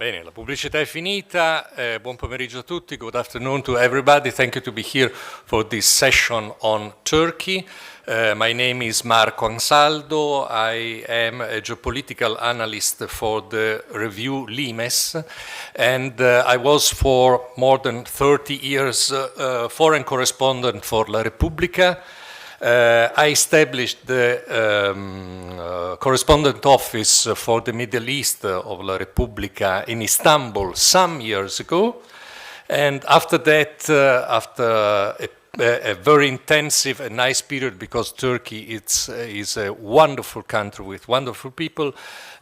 Bene, la pubblicità è finita. Buon pomeriggio a tutti. Good afternoon to everybody. Thank you to be here for this session on Turkey. My name is Marco Ansaldo. I am a geopolitical analyst for the review Limes, and I was for more than 30 years foreign correspondent for La Repubblica. I established the correspondent office for the Middle East of La Repubblica in Istanbul some years ago. And after that, after a very intensive and nice period, because Turkey is a wonderful country with wonderful people,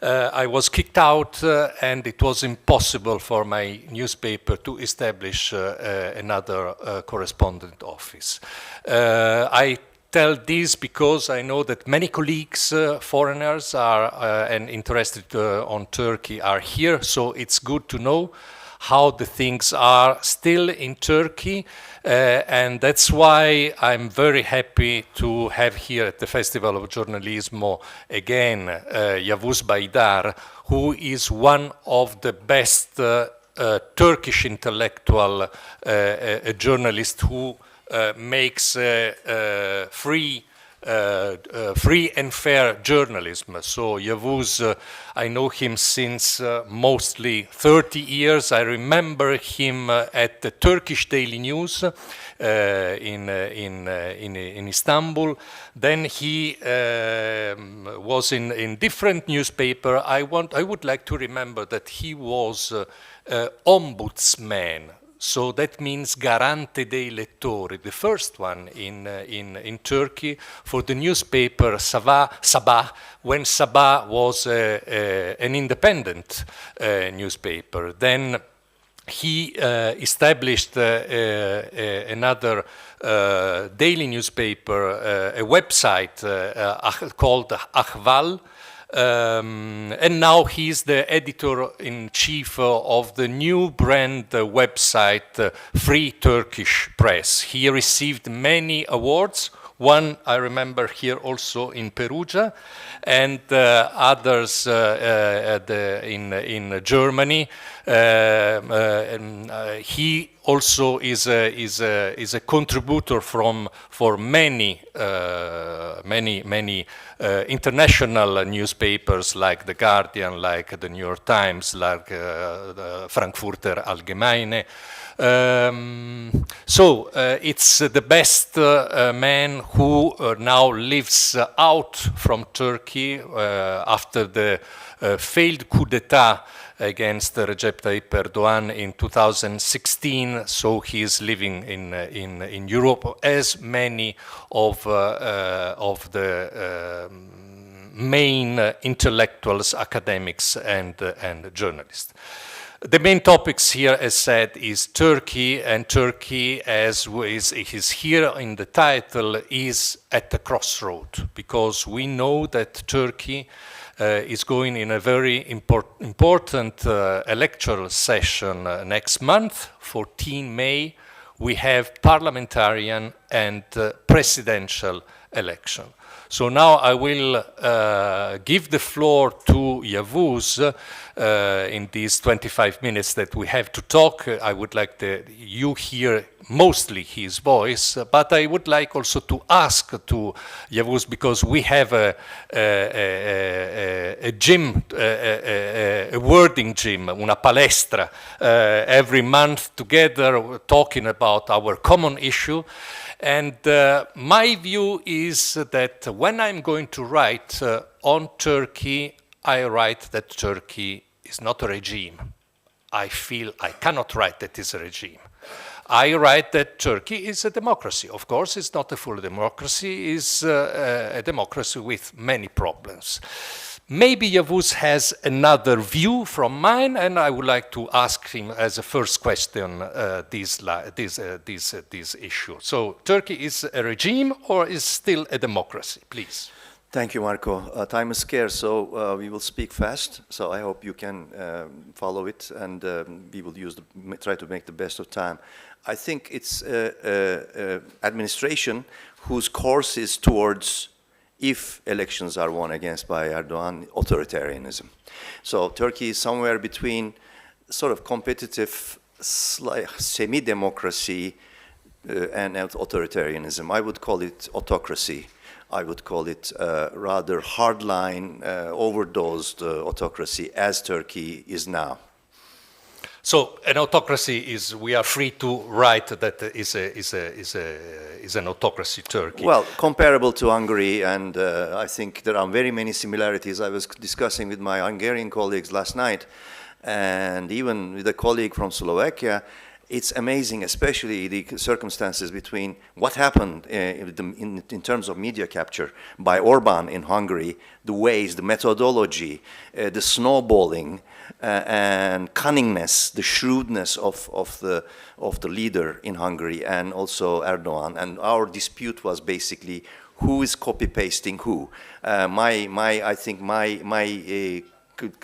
I was kicked out and it was impossible for my newspaper to establish another correspondent office. I tell this because I know that many colleagues, foreigners are and interested on Turkey are here, so it's good to know how the things are still in Turkey, and that's why I'm very happy to have here at the Festival of Giornalismo again Yavuz Baydar, who is one of the best Turkish intellectual, a journalist who makes free and fair journalism. So Yavuz, I know him since mostly 30 years. I remember him at the Turkish Daily News in Istanbul. Then he was in different newspaper. I would like to remember that he was ombudsman. So that means garante dei lettori, the first one in Turkey for the newspaper Sabah, when Sabah was an independent newspaper. Then he established another daily newspaper, a website called Ahval. And now he's the editor-in-chief of the new brand website Free Turkish Press. He received many awards. One I remember here also in Perugia, and others in Germany. He also is a contributor for many international newspapers like The Guardian, like the New York Times, like the Frankfurter Allgemeine. So it's the best man who now lives out from Turkey after the failed coup d'etat against Recep Tayyip Erdoğan in 2016. So he is living in Europe, as many of the main intellectuals, academics, and journalists. The main topics here, as said, is Turkey, and Turkey, as is here in the title, is at the crossroad, because we know that Turkey is going in a very important electoral session next month, 14 May. We have parliamentarian and presidential election. So now I will give the floor to Yavuz in these 25 minutes that we have to talk. I would like you hear mostly his voice, but I would like also to ask to Yavuz, because we have a gym, a wording gym, una palestra, every month together talking about our common issue. And my view is that when I'm going to write on Turkey, I write that Turkey is not a regime. I feel I cannot write that it's a regime. I write that Turkey is a democracy. Of course, it's not a full democracy. It's a democracy with many problems. Maybe Yavuz has another view from mine, and I would like to ask him as a first question this issue. So, Turkey is a regime or is still a democracy? Please. Thank you, Marco. Time is scarce, so we will speak fast. So I hope you can follow it, and we will try to make the best of time. I think it's administration whose course is towards, if elections are won against by Erdogan, authoritarianism. So Turkey is somewhere between sort of competitive semi-democracy and authoritarianism. I would call it autocracy. I would call it rather hardline, overdosed autocracy, as Turkey is now. So an autocracy is, we are free to write that is an autocracy, Turkey. Well, comparable to Hungary, and I think there are very many similarities. I was discussing with my Hungarian colleagues last night, and even with a colleague from Slovakia. It's amazing, especially the circumstances between what happened in terms of media capture by Orban in Hungary, the ways, the methodology, the snowballing, and cunningness, the shrewdness of the leader in Hungary, and also Erdogan. And our dispute was basically who is copy-pasting who. I think my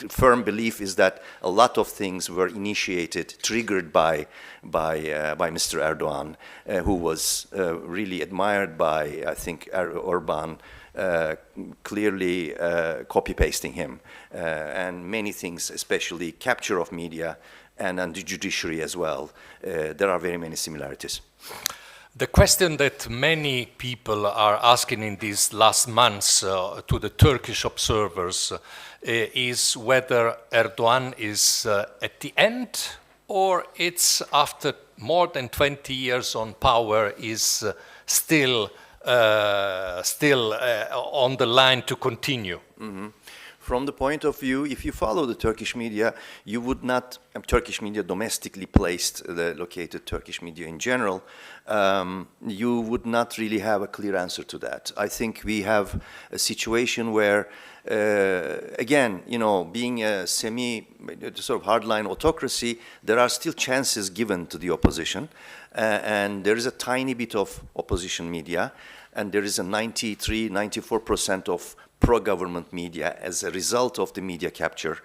firm belief is that a lot of things were initiated, triggered by Mr. Erdogan, who was really admired by, I think, Orban, clearly copy-pasting him. And many things, especially capture of media and the judiciary as well, there are very many similarities. The question that many people are asking in these last months to the Turkish observers is whether Erdogan is at the end, or it's after more than 20 years on power is still on the line to continue. Mm-hmm. From the point of view, if you follow the Turkish media, you would not, Turkish media domestically placed, located Turkish media in general, you would not really have a clear answer to that. I think we have a situation where, again, you know, being a sort of hardline autocracy, there are still chances given to the opposition, and there is a tiny bit of opposition media, and there is a 93–94% of pro-government media as a result of the media capture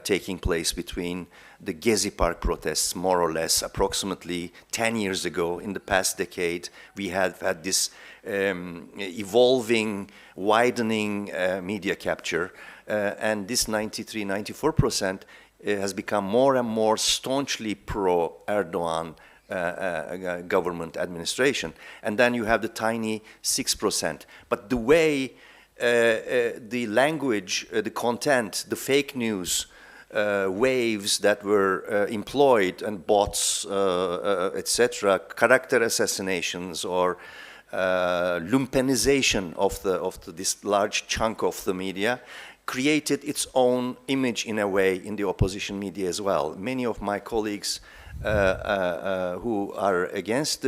taking place between the Gezi Park protests, more or less, approximately 10 years ago. In the past decade, we have had this evolving, widening media capture, and this 93–94% has become more and more staunchly pro-Erdogan government administration. And then you have the tiny 6%. But the way the language, the content, the fake news waves that were employed, and bots, etc., character assassinations or lumpenization of this large chunk of the media, created its own image in a way in the opposition media as well. Many of my colleagues who are against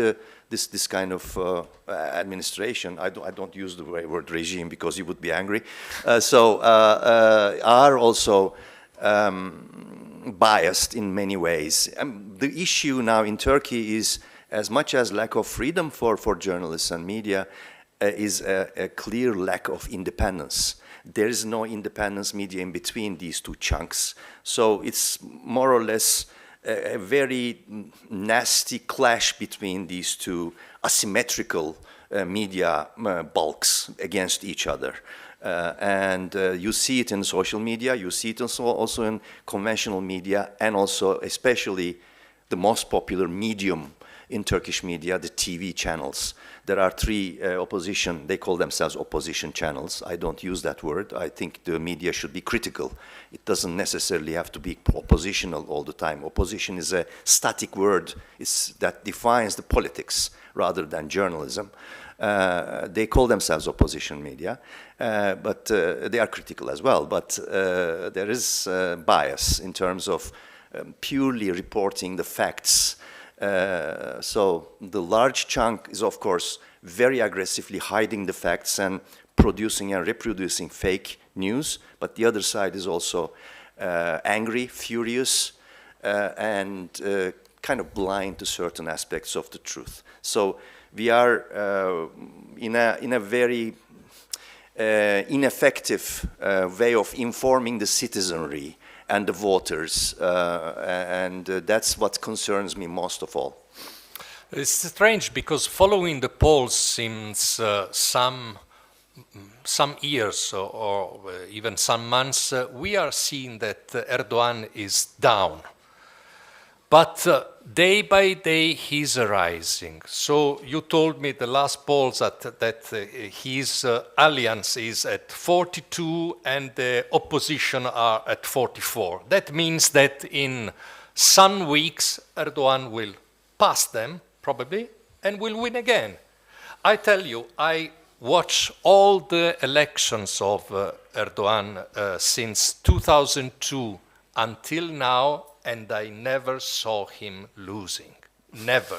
this kind of administration, I don't use the word regime because you would be angry, are also biased in many ways. The issue now in Turkey is, as much as lack of freedom for journalists and media, is a clear lack of independence. There is no independence media in between these two chunks. So it's more or less a very nasty clash between these two asymmetrical media bulks against each other. And you see it in social media, you see it also in conventional media, and also especially the most popular medium in Turkish media, the TV channels. There are three opposition, they call themselves opposition channels. I don't use that word. I think the media should be critical. It doesn't necessarily have to be oppositional all the time. Opposition is a static word that defines the politics rather than journalism. They call themselves opposition media, but they are critical as well. But there is bias in terms of purely reporting the facts. So the large chunk is, of course, very aggressively hiding the facts and producing and reproducing fake news. But the other side is also angry, furious, and kind of blind to certain aspects of the truth. So we are in a very ineffective way of informing the citizenry and the voters, and that's what concerns me most of all. It's strange because following the polls since some years or even some months, we are seeing that Erdogan is down. But day by day, he's rising. So you told me the last polls that his alliance is at 42 and the opposition are at 44. That means that in some weeks, Erdogan will pass them, probably, and will win again. I tell you, I watch all the elections of Erdogan since 2002 until now, and I never saw him losing. Never.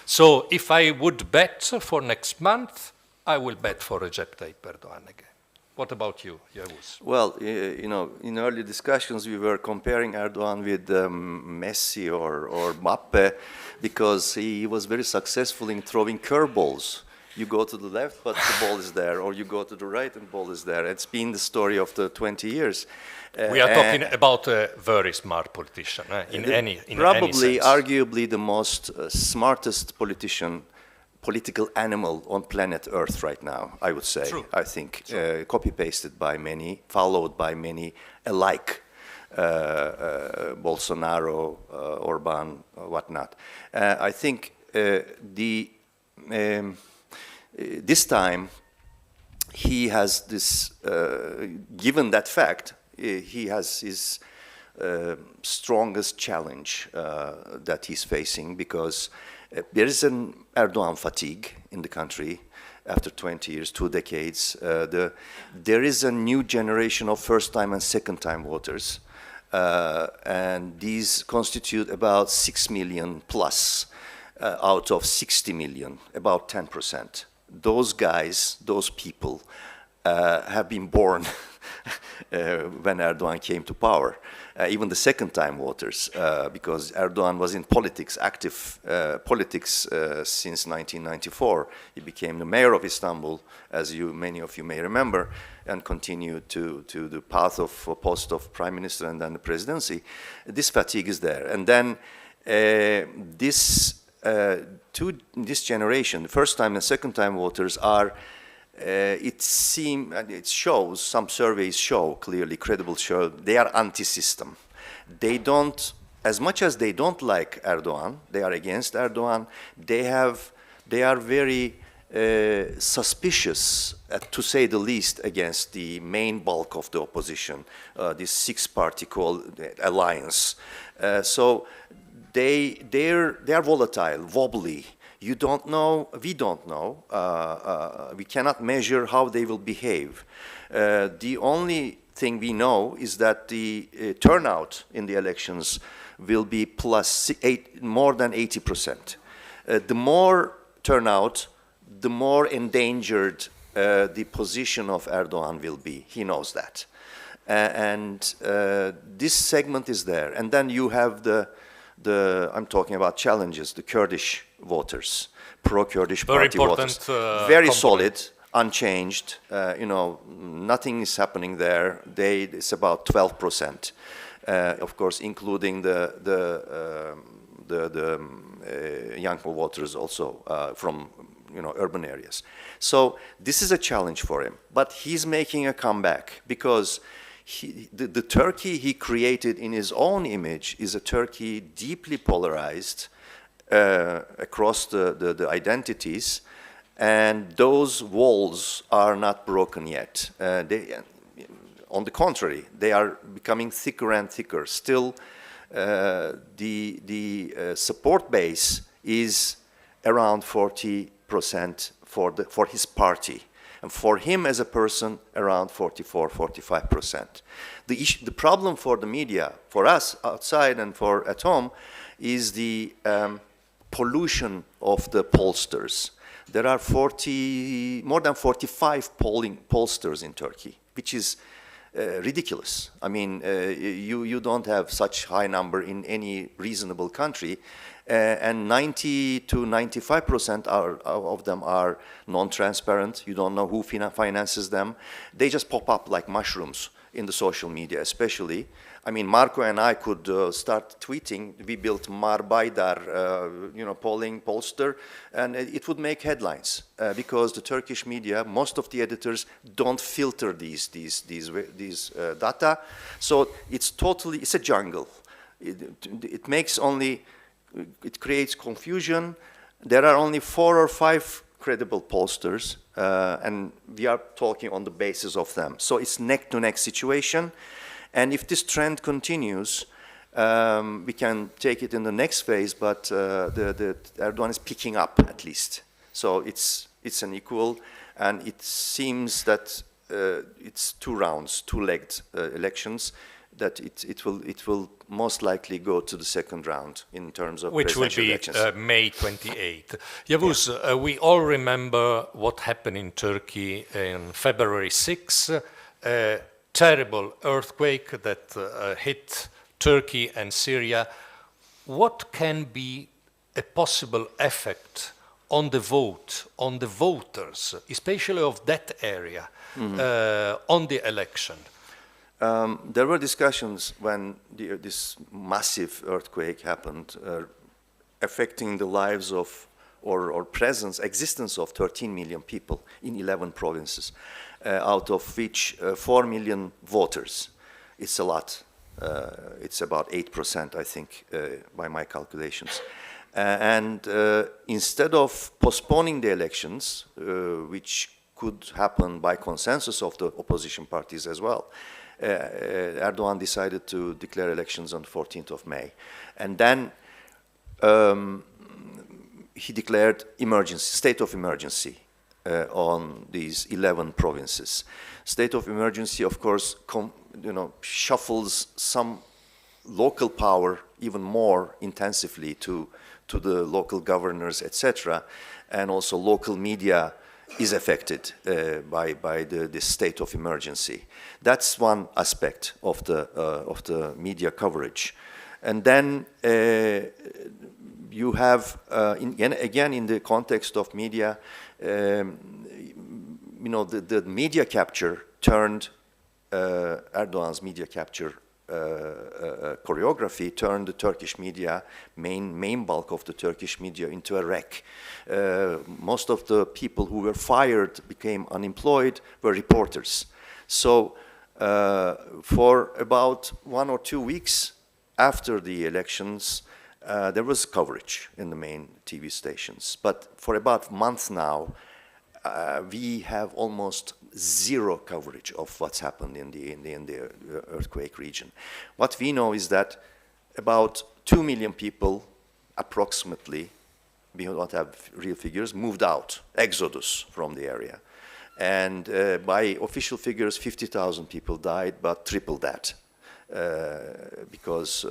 So if I would bet for next month, I will bet for Recep Tayyip Erdogan again. What about you, Yavuz? Well, you know, in early discussions we were comparing Erdogan with Messi or Mbappe because he was very successful in throwing curveballs. You go to the left, but the ball is there, or you go to the right and the ball is there. It's been the story of the 20 years. We are talking about a very smart politician, in any sense. Probably, arguably, the most smartest political animal on planet Earth right now, I would say. True. I think copy-pasted by many, followed by many alike. Bolsonaro, Orban, whatnot. I think this time he has this, given that fact, he has his strongest challenge that he's facing because there is an Erdogan fatigue in the country after 20 years, 2 decades. There is a new generation of first-time and second-time voters, and these constitute about 6 million plus out of 60 million, about 10%. Those guys, those people have been born when Erdogan came to power. Even the second-time voters, because Erdogan was in politics, active politics since 1994. He became the mayor of Istanbul, as many of you may remember, and continued to the path of post of prime minister and then the presidency. This fatigue is there. And then this generation, the first-time and second-time voters are, it shows, some surveys show clearly, credible show, they are anti-system. They don't, as much as they don't like Erdogan, they are against Erdogan, they are very suspicious, to say the least, against the main bulk of the opposition, this six-party alliance. So they are volatile, wobbly. You don't know, we don't know, we cannot measure how they will behave. The only thing we know is that the turnout in the elections will be more than 80%. The more turnout, the more endangered the position of Erdogan will be. He knows that. And this segment is there. And then you have I'm talking about challenges, the Kurdish voters, pro-Kurdish party voters. Very solid, unchanged, nothing is happening there. It's about 12%, of course, including the young voters also from urban areas. So this is a challenge for him, but he's making a comeback because the Turkey he created in his own image is a Turkey deeply polarized across the identities, and those walls are not broken yet. On the contrary, they are becoming thicker and thicker. Still, the support base is around 40% for his party. And for him as a person, around 44–45%. The problem for the media, for us outside and at home, is the pollution of the pollsters. There are more than 45 pollsters in Turkey, which is ridiculous. I mean, you don't have such high number in any reasonable country. And 90–95% of them are non-transparent. You don't know who finances them. They just pop up like mushrooms in the social media, especially. I mean, Marco and I could start tweeting. We built Mar Baydar, polling pollster, and it would make headlines because the Turkish media, most of the editors don't filter these data. So it's a jungle. It makes only it creates confusion. There are only 4 or 5 credible pollsters, and we are talking on the basis of them. So it's neck-to-neck situation, and if this trend continues, we can take it in the next phase, but the Erdogan is picking up at least. So it's an equal, and it seems that it's 2 rounds, 2-legged elections, that it will most likely go to the second round in terms of which will presidential be elections. May 28th. Yavuz, we all remember what happened in Turkey in February 6, a terrible earthquake that hit Turkey and Syria. What can be a possible effect on the vote, on the voters, especially of that area, on the election? There were discussions when this massive earthquake happened, affecting the lives of, or existence of 13 million people in 11 provinces, out of which 4 million voters. It's a lot. It's about 8%, I think, by my calculations. And instead of postponing the elections, which could happen by consensus of the opposition parties as well, Erdogan decided to declare elections on the 14th of May. And then he declared state of emergency on these 11 provinces. State of emergency, of course, shuffles some local power even more intensively to the local governors, etc. And also local media is affected by this state of emergency. That's one aspect of the media coverage. And then you have, again in the context of media, the media capture turned Erdogan's media capture choreography turned the Turkish media, main bulk of the Turkish media, into a wreck. Most of the people who were fired, became unemployed, were reporters. So for about 1 or 2 weeks after the elections, there was coverage in the main TV stations. But for about a month now, we have almost zero coverage of what's happened in the earthquake region. What we know is that about 2 million people, approximately, we don't have real figures, moved out, exodus from the area. And by official figures, 50,000 people died, but triple that. Because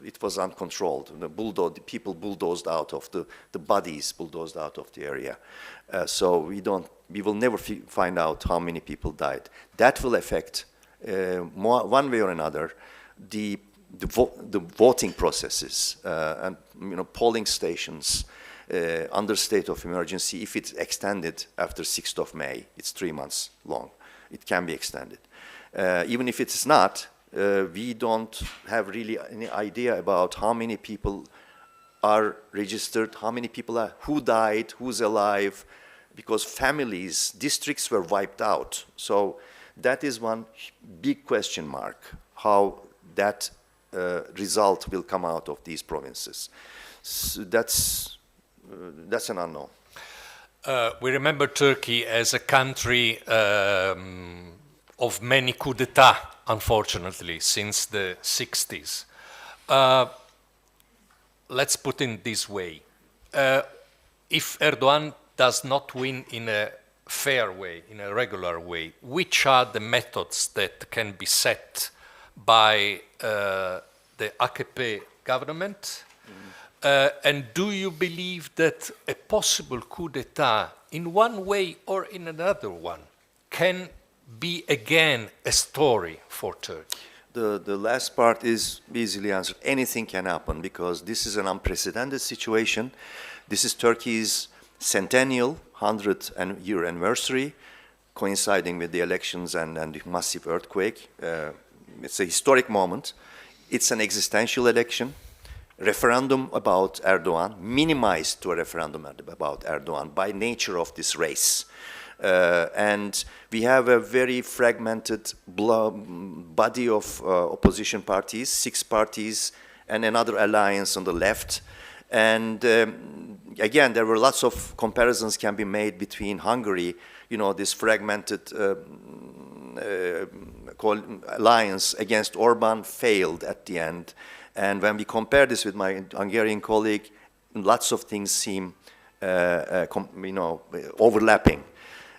it was uncontrolled. The people bulldozed out of the bodies bulldozed out of the area. So we will never find out how many people died. That will affect one way or another the voting processes and polling stations under state of emergency. If it's extended after 6th of May, it's 3 months long. It can be extended. Even if it's not, we don't have really any idea about how many people are registered, how many people are, who died, who's alive, because families, districts were wiped out. So that is one big question mark, how that result will come out of these provinces. So that's an unknown. We remember Turkey as a country of many coups d'etat, unfortunately, since the 60s. Let's put it this way. If Erdogan does not win in a fair way, in a regular way, which are the methods that can be set by the AKP government? And do you believe that a possible coup d'etat, in one way or in another one, can be again a story for Turkey? The last part is easily answered. Anything can happen because this is an unprecedented situation. This is Turkey's centennial, 100-year anniversary, coinciding with the elections and the massive earthquake. It's a historic moment. It's an existential election. Referendum about Erdogan, minimized to a referendum about Erdogan by nature of this race. And we have a very fragmented body of opposition parties, 6 parties, and another alliance on the left. And again, there were lots of comparisons can be made between Hungary, this fragmented alliance against Orban failed at the end. And when we compare this with my Hungarian colleague, lots of things seem overlapping.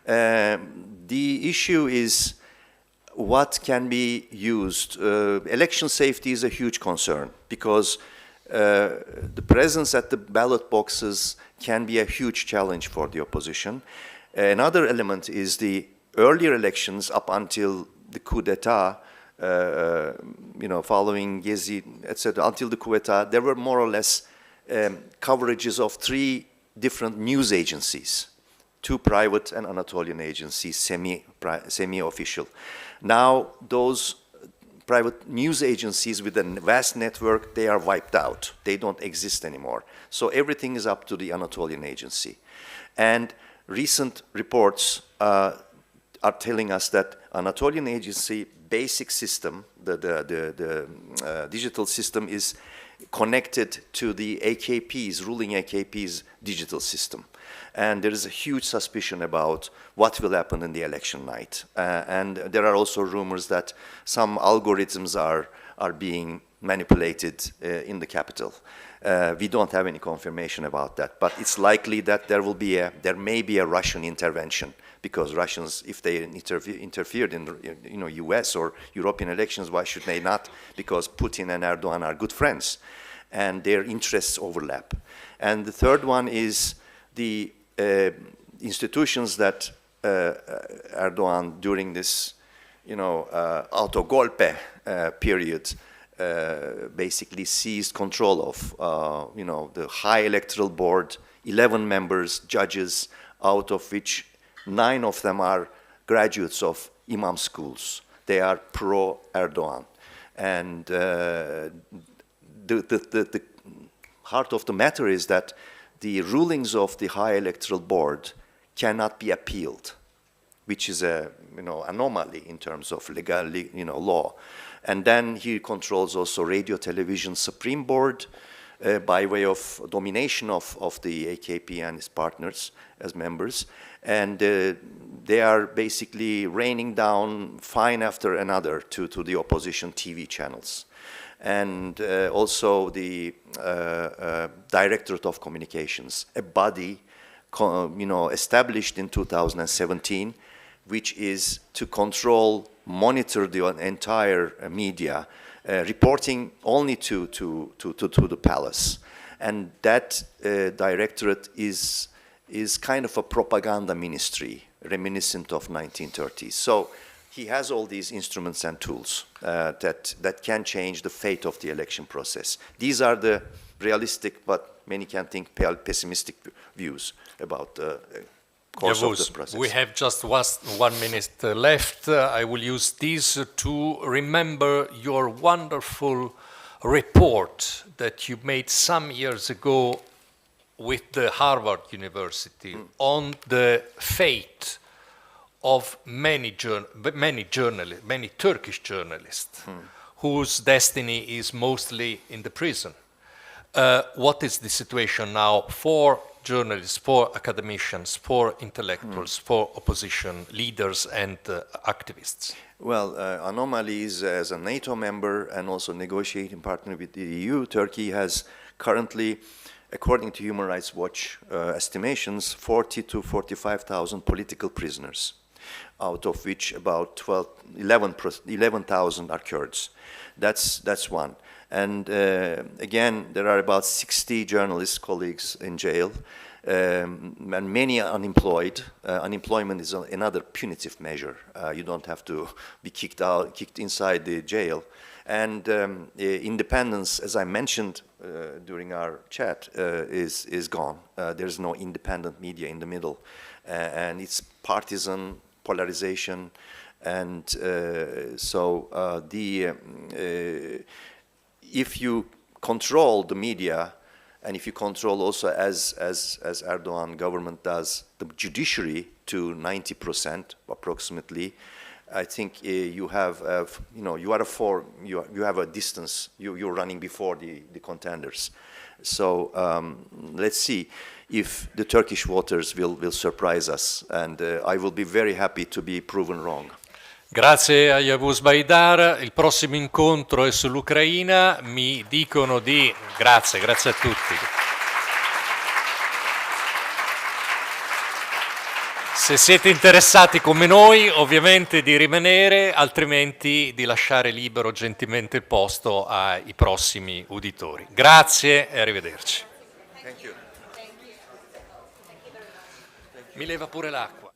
The issue is what can be used. Election safety is a huge concern because the presence at the ballot boxes can be a huge challenge for the opposition. Another element is the earlier elections up until the coup d'etat, following Gezi, etc., until the coup d'etat, there were more or less coverages of 3 different news agencies, 2 private and Anatolian agencies, semi-official. Now, those private news agencies with a vast network, they are wiped out. They don't exist anymore. So everything is up to the Anatolian agency. And recent reports are telling us that Anatolian agency basic system, the digital system is connected to the AKP's, ruling AKP's digital system. And there is a huge suspicion about what will happen in the election night. And there are also rumors that some algorithms are being manipulated in the capital. We don't have any confirmation about that, but it's likely that there may be a Russian intervention, because Russians, if they interfered in US or European elections, why should they not? Because Putin and Erdogan are good friends, and their interests overlap. And the third one is the institutions that Erdogan, during this, autogolpe period, basically seized control of, the High Electoral Board, 11 members, judges, out of which 9 of them are graduates of imam schools. They are pro-Erdogan. And the heart of the matter is that the rulings of the High Electoral Board cannot be appealed, which is a anomaly in terms of legal law. And then he controls also Radio Television Supreme Board by way of domination of the AKP and its partners as members. And they are basically raining down fine after another to the opposition TV channels. And also the Directorate of Communications, a body established in 2017, which is to monitor the entire media, reporting only to the palace. And that directorate is kind of a propaganda ministry, reminiscent of 1930s. So he has all these instruments and tools that can change the fate of the election process. These are the realistic, but many can think pessimistic views about the course of the process. We have just 1 minute left. I will use this to remember your wonderful report that you made some years ago with the Harvard University on the fate of many Turkish journalists whose destiny is mostly in the prison. What is the situation now for journalists, for academicians, for intellectuals, for opposition leaders and activists? Well, anomalies as a NATO member and also negotiating partner with the EU, Turkey has currently, according to Human Rights Watch estimations, 40 to 45,000 political prisoners, out of which about 11,000 are Kurds. That's one. And again, there are about 60 journalist colleagues in jail, and many are unemployed. Unemployment is another punitive measure. You don't have to be kicked inside the jail. And independence, as I mentioned during our chat, is gone. There's no independent media in the middle, and it's partisan polarization. And if you control the media, and if you control also, as Erdogan government does, the judiciary to 90% approximately, I think you have, you are you have a distance. You're running before the contenders. So let's see if the Turkish voters will surprise us, and I will be very happy to be proven wrong. Grazie a Yavuz Baydar, il prossimo incontro è sull'Ucraina, mi dicono di... Grazie a tutti. Se siete interessati come noi, ovviamente di rimanere, altrimenti di lasciare libero gentilmente il posto ai prossimi uditori. Grazie e arrivederci. Thank you. Mi leva pure l'acqua.